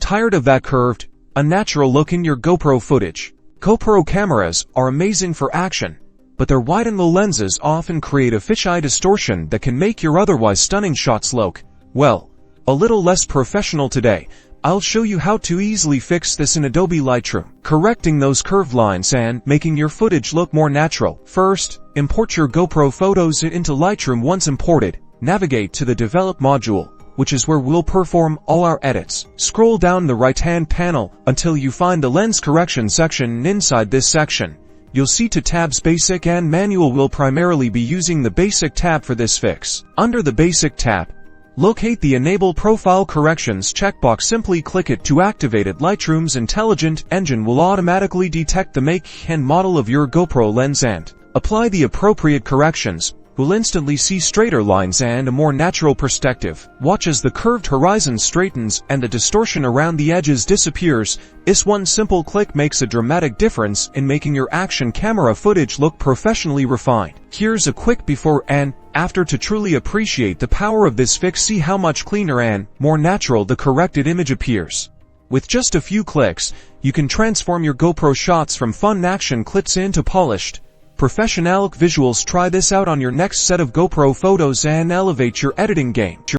Tired of that curved, unnatural look in your GoPro footage? GoPro cameras are amazing for action, but their wide-angle lenses often create a fisheye distortion that can make your otherwise stunning shots look, well, a little less professional. Today, I'll show you how to easily fix this in Adobe Lightroom, correcting those curved lines and making your footage look more natural. First, import your GoPro photos into Lightroom. Once imported, navigate to the Develop module, which is where we'll perform all our edits. Scroll down the right-hand panel until you find the Lens Correction section, and inside this section, you'll see two tabs: Basic and Manual. We'll primarily be using the Basic tab for this fix. Under the Basic tab, locate the Enable Profile Corrections checkbox. Simply click it to activate it. Lightroom's intelligent engine will automatically detect the make and model of your GoPro lens and apply the appropriate corrections. We'll instantly see straighter lines and a more natural perspective. Watch as the curved horizon straightens and the distortion around the edges disappears. This one simple click makes a dramatic difference in making your action camera footage look professionally refined. Here's a quick before and after to truly appreciate the power of this fix. See how much cleaner and more natural the corrected image appears. With just a few clicks, you can transform your GoPro shots from fun action clips into polished, professional visuals. Try this out on your next set of GoPro photos and elevate your editing game.